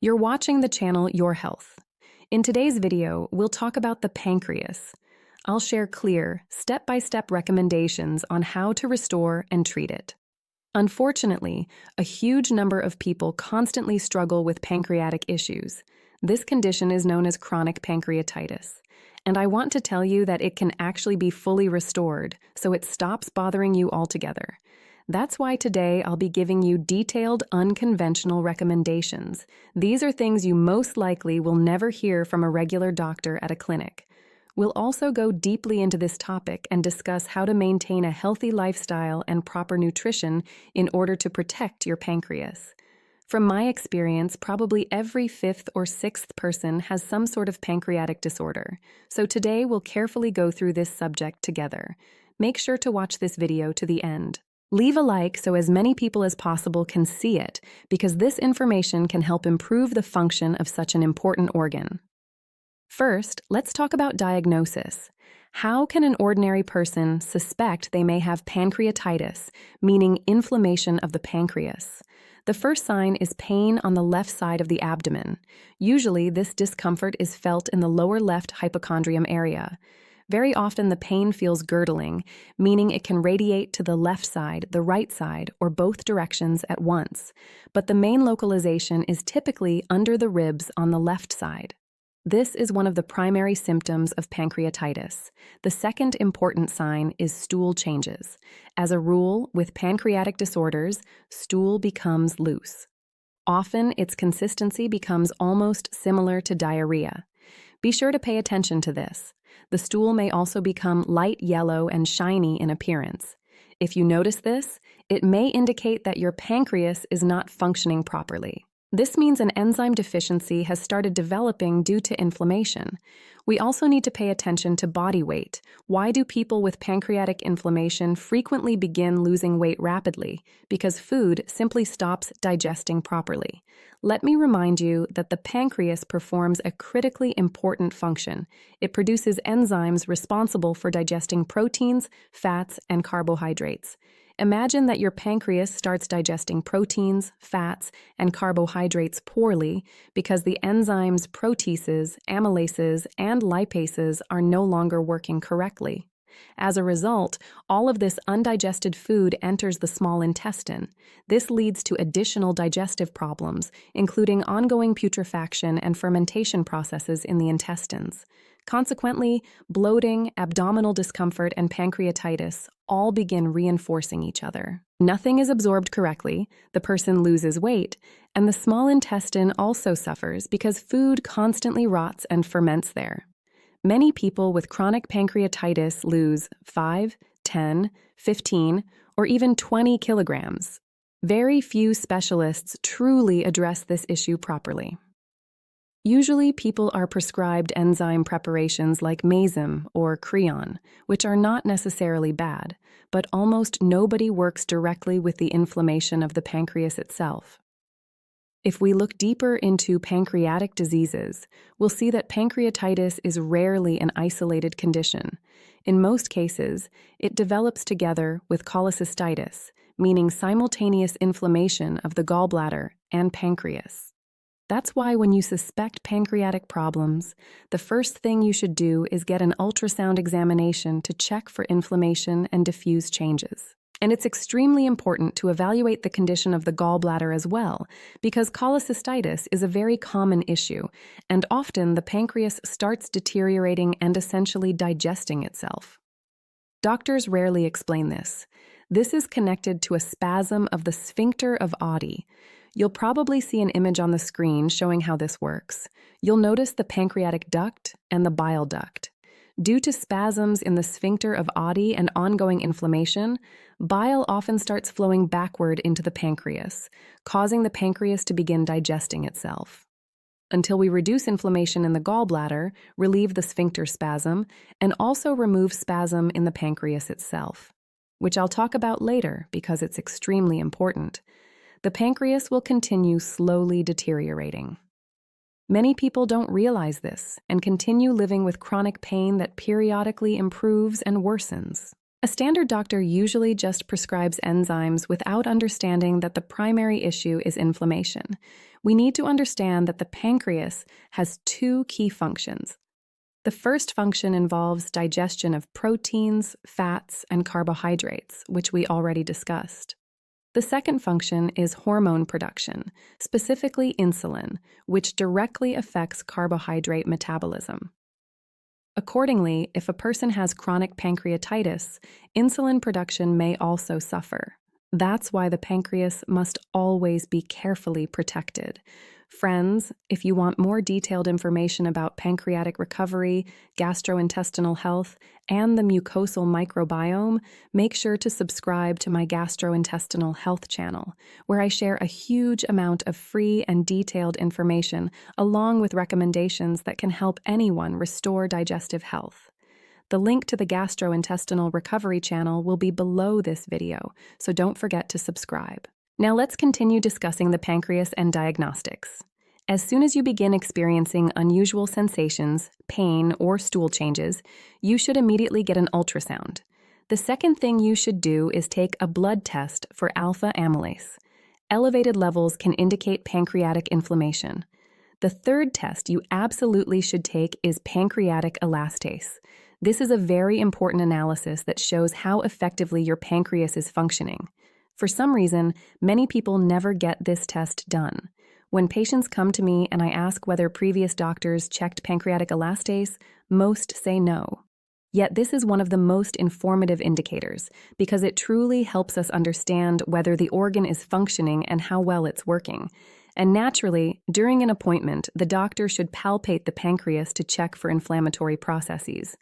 You're watching the channel Your Health. In today's video, we'll talk about the pancreas. I'll share clear, step-by-step recommendations on how to restore and treat it. Unfortunately, a huge number of people constantly struggle with pancreatic issues. This condition is known as chronic pancreatitis. And I want to tell you that it can actually be fully restored, so it stops bothering you altogether. That's why today I'll be giving you detailed, unconventional recommendations. These are things you most likely will never hear from a regular doctor at a clinic. We'll also go deeply into this topic and discuss how to maintain a healthy lifestyle and proper nutrition in order to protect your pancreas. From my experience, probably every fifth or sixth person has some sort of pancreatic disorder. So today we'll carefully go through this subject together. Make sure to watch this video to the end. Leave a like so as many people as possible can see it, because this information can help improve the function of such an important organ. First, let's talk about diagnosis. How can an ordinary person suspect they may have pancreatitis, meaning inflammation of the pancreas? The first sign is pain on the left side of the abdomen. Usually, this discomfort is felt in the lower left hypochondrium area. Very often, the pain feels girdling, meaning it can radiate to the left side, the right side, or both directions at once. But the main localization is typically under the ribs on the left side. This is one of the primary symptoms of pancreatitis. The second important sign is stool changes. As a rule, with pancreatic disorders, stool becomes loose. Often, its consistency becomes almost similar to diarrhea. Be sure to pay attention to this. The stool may also become light yellow and shiny in appearance. If you notice this, it may indicate that your pancreas is not functioning properly. This means an enzyme deficiency has started developing due to inflammation. We also need to pay attention to body weight. Why do people with pancreatic inflammation frequently begin losing weight rapidly? Because food simply stops digesting properly. Let me remind you that the pancreas performs a critically important function. It produces enzymes responsible for digesting proteins, fats, and carbohydrates. Imagine that your pancreas starts digesting proteins, fats, and carbohydrates poorly because the enzymes proteases, amylases, and lipases are no longer working correctly. As a result, all of this undigested food enters the small intestine. This leads to additional digestive problems, including ongoing putrefaction and fermentation processes in the intestines. Consequently, bloating, abdominal discomfort, and pancreatitis all begin reinforcing each other. Nothing is absorbed correctly, the person loses weight, and the small intestine also suffers because food constantly rots and ferments there. Many people with chronic pancreatitis lose 5, 10, 15, or even 20 kilograms. Very few specialists truly address this issue properly. Usually, people are prescribed enzyme preparations like Mazim or Creon, which are not necessarily bad, but almost nobody works directly with the inflammation of the pancreas itself. If we look deeper into pancreatic diseases, we'll see that pancreatitis is rarely an isolated condition. In most cases, it develops together with cholecystitis, meaning simultaneous inflammation of the gallbladder and pancreas. That's why when you suspect pancreatic problems, the first thing you should do is get an ultrasound examination to check for inflammation and diffuse changes. And it's extremely important to evaluate the condition of the gallbladder as well, because cholecystitis is a very common issue, and often the pancreas starts deteriorating and essentially digesting itself. Doctors rarely explain this. This is connected to a spasm of the sphincter of Oddi. You'll probably see an image on the screen showing how this works. You'll notice the pancreatic duct and the bile duct. Due to spasms in the sphincter of Oddi and ongoing inflammation, bile often starts flowing backward into the pancreas, causing the pancreas to begin digesting itself. Until we reduce inflammation in the gallbladder, relieve the sphincter spasm, and also remove spasm in the pancreas itself, which I'll talk about later because it's extremely important. The pancreas will continue slowly deteriorating. Many people don't realize this and continue living with chronic pain that periodically improves and worsens. A standard doctor usually just prescribes enzymes without understanding that the primary issue is inflammation. We need to understand that the pancreas has two key functions. The first function involves digestion of proteins, fats, and carbohydrates, which we already discussed. The second function is hormone production, specifically insulin, which directly affects carbohydrate metabolism. Accordingly, if a person has chronic pancreatitis, insulin production may also suffer. That's why the pancreas must always be carefully protected. Friends, if you want more detailed information about pancreatic recovery, gastrointestinal health, and the mucosal microbiome, make sure to subscribe to my gastrointestinal health channel, where I share a huge amount of free and detailed information, along with recommendations that can help anyone restore digestive health. The link to the gastrointestinal recovery channel will be below this video, so don't forget to subscribe. Now let's continue discussing the pancreas and diagnostics. As soon as you begin experiencing unusual sensations, pain, or stool changes, you should immediately get an ultrasound. The second thing you should do is take a blood test for alpha amylase. Elevated levels can indicate pancreatic inflammation. The third test you absolutely should take is pancreatic elastase. This is a very important analysis that shows how effectively your pancreas is functioning. For some reason, many people never get this test done. When patients come to me and I ask whether previous doctors checked pancreatic elastase, most say no. Yet this is one of the most informative indicators because it truly helps us understand whether the organ is functioning and how well it's working. And naturally, during an appointment, the doctor should palpate the pancreas to check for inflammatory processes.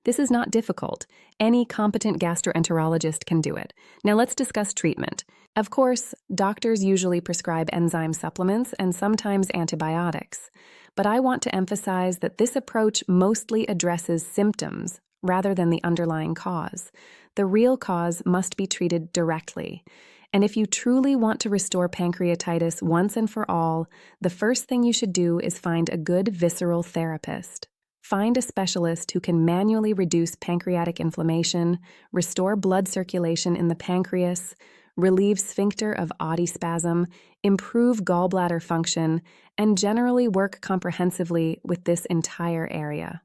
This is not difficult. Any competent gastroenterologist can do it. Now let's discuss treatment. Of course, doctors usually prescribe enzyme supplements and sometimes antibiotics. But I want to emphasize that this approach mostly addresses symptoms rather than the underlying cause. The real cause must be treated directly. And if you truly want to restore pancreatitis once and for all, the first thing you should do is find a good visceral therapist. Find a specialist who can manually reduce pancreatic inflammation, restore blood circulation in the pancreas, relieve sphincter of otispasm, improve gallbladder function, and generally work comprehensively with this entire area.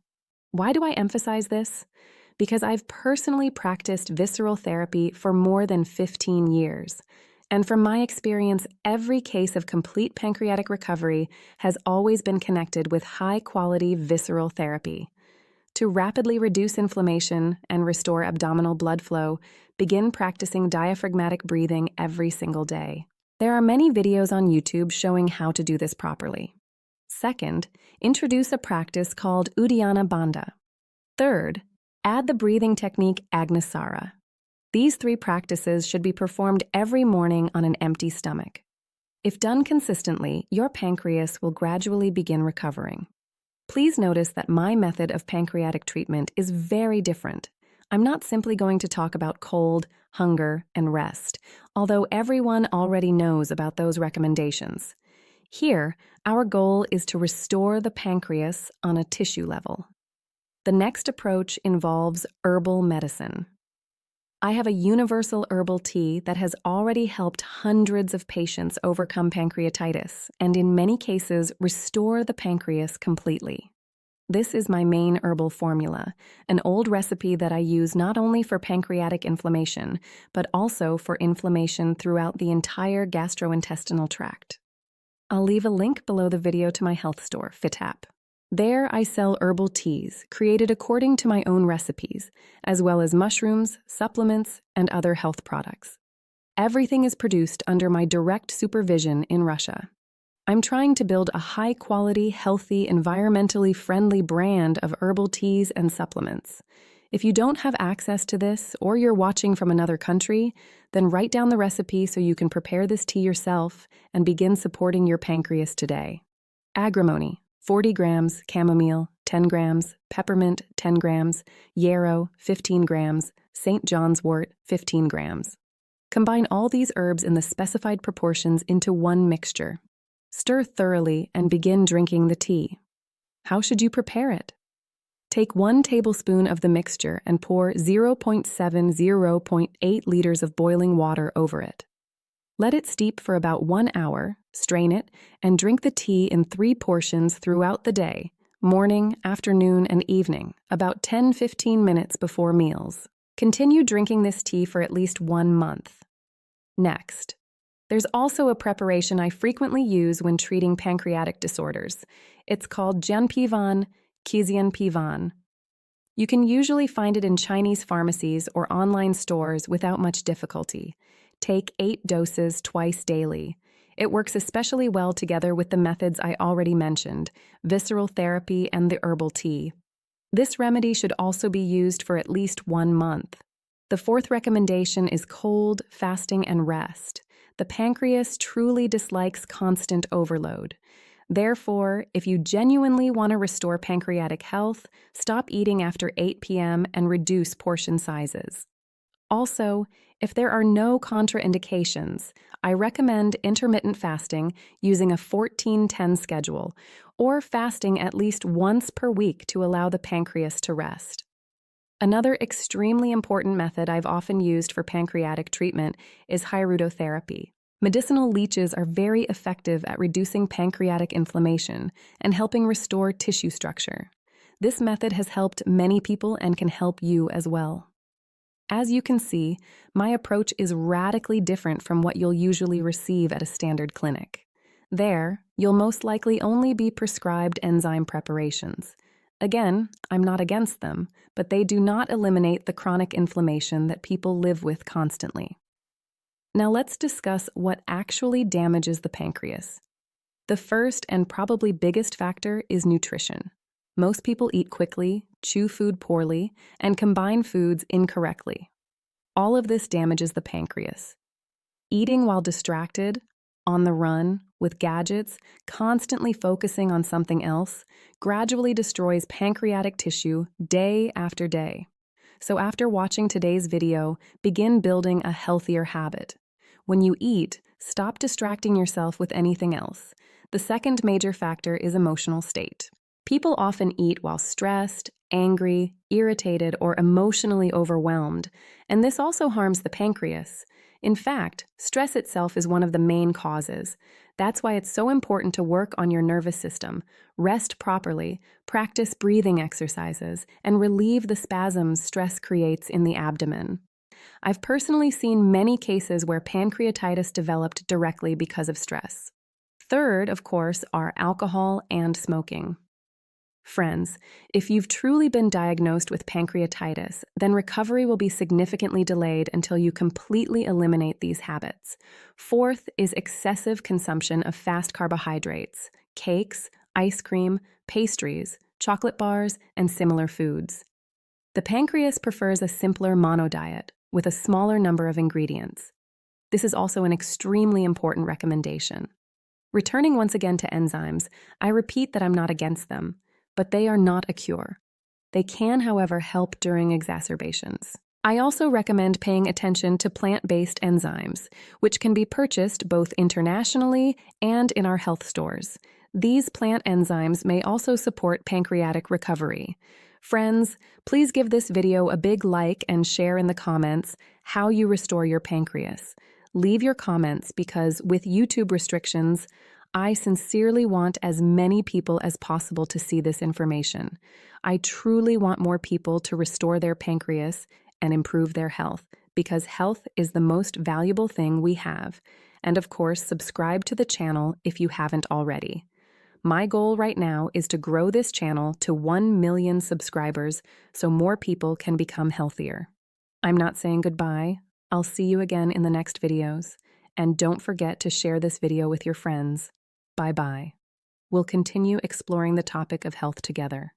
Why do I emphasize this? Because I've personally practiced visceral therapy for more than 15 years. And from my experience, every case of complete pancreatic recovery has always been connected with high-quality visceral therapy. To rapidly reduce inflammation and restore abdominal blood flow, begin practicing diaphragmatic breathing every single day. There are many videos on YouTube showing how to do this properly. Second, introduce a practice called Uddiyana Bandha. Third, add the breathing technique Agnisara. These three practices should be performed every morning on an empty stomach. If done consistently, your pancreas will gradually begin recovering. Please notice that my method of pancreatic treatment is very different. I'm not simply going to talk about cold, hunger, and rest, although everyone already knows about those recommendations. Here, our goal is to restore the pancreas on a tissue level. The next approach involves herbal medicine. I have a universal herbal tea that has already helped hundreds of patients overcome pancreatitis and in many cases restore the pancreas completely. This is my main herbal formula, an old recipe that I use not only for pancreatic inflammation, but also for inflammation throughout the entire gastrointestinal tract. I'll leave a link below the video to my health store, FitApp. There I sell herbal teas created according to my own recipes, as well as mushrooms, supplements, and other health products. Everything is produced under my direct supervision in Russia. I'm trying to build a high-quality, healthy, environmentally friendly brand of herbal teas and supplements. If you don't have access to this, or you're watching from another country, then write down the recipe so you can prepare this tea yourself and begin supporting your pancreas today. Agrimony. 40 grams, chamomile, 10 grams, peppermint, 10 grams, yarrow, 15 grams, St. John's wort, 15 grams. Combine all these herbs in the specified proportions into one mixture. Stir thoroughly and begin drinking the tea. How should you prepare it? Take 1 tablespoon of the mixture and pour 0.7–0.8 liters of boiling water over it. Let it steep for about 1 hour, strain it, and drink the tea in 3 portions throughout the day, morning, afternoon, and evening, about 10–15 minutes before meals. Continue drinking this tea for at least 1 month. Next, there's also a preparation I frequently use when treating pancreatic disorders. It's called Jianpivan, Qixianpivan. You can usually find it in Chinese pharmacies or online stores without much difficulty. Take 8 doses twice daily. It works especially well together with the methods I already mentioned, visceral therapy and the herbal tea. This remedy should also be used for at least 1 month. The 4th recommendation is cold, fasting, and rest. The pancreas truly dislikes constant overload. Therefore, if you genuinely want to restore pancreatic health, stop eating after 8 p.m. and reduce portion sizes. Also, if there are no contraindications, I recommend intermittent fasting using a 14-10 schedule, or fasting at least once per week to allow the pancreas to rest. Another extremely important method I've often used for pancreatic treatment is hydrotherapy. Medicinal leeches are very effective at reducing pancreatic inflammation and helping restore tissue structure. This method has helped many people and can help you as well. As you can see, my approach is radically different from what you'll usually receive at a standard clinic. There, you'll most likely only be prescribed enzyme preparations. Again, I'm not against them, but they do not eliminate the chronic inflammation that people live with constantly. Now let's discuss what actually damages the pancreas. The first and probably biggest factor is nutrition. Most people eat quickly, chew food poorly, and combine foods incorrectly. All of this damages the pancreas. Eating while distracted, on the run, with gadgets, constantly focusing on something else, gradually destroys pancreatic tissue day after day. So after watching today's video, begin building a healthier habit. When you eat, stop distracting yourself with anything else. The second major factor is emotional state. People often eat while stressed, angry, irritated, or emotionally overwhelmed, and this also harms the pancreas. In fact, stress itself is one of the main causes. That's why it's so important to work on your nervous system, rest properly, practice breathing exercises, and relieve the spasms stress creates in the abdomen. I've personally seen many cases where pancreatitis developed directly because of stress. Third, of course, are alcohol and smoking. Friends, if you've truly been diagnosed with pancreatitis, then recovery will be significantly delayed until you completely eliminate these habits. Fourth is excessive consumption of fast carbohydrates, cakes, ice cream, pastries, chocolate bars, and similar foods. The pancreas prefers a simpler monodiet with a smaller number of ingredients. This is also an extremely important recommendation. Returning once again to enzymes, I repeat that I'm not against them, but they are not a cure. They can, however, help during exacerbations. I also recommend paying attention to plant-based enzymes, which can be purchased both internationally and in our health stores. These plant enzymes may also support pancreatic recovery. Friends, please give this video a big like and share in the comments how you restore your pancreas. Leave your comments because with YouTube restrictions, I sincerely want as many people as possible to see this information. I truly want more people to restore their pancreas and improve their health because health is the most valuable thing we have. And of course, subscribe to the channel if you haven't already. My goal right now is to grow this channel to 1 million subscribers so more people can become healthier. I'm not saying goodbye. I'll see you again in the next videos. And don't forget to share this video with your friends. Bye-bye. We'll continue exploring the topic of health together.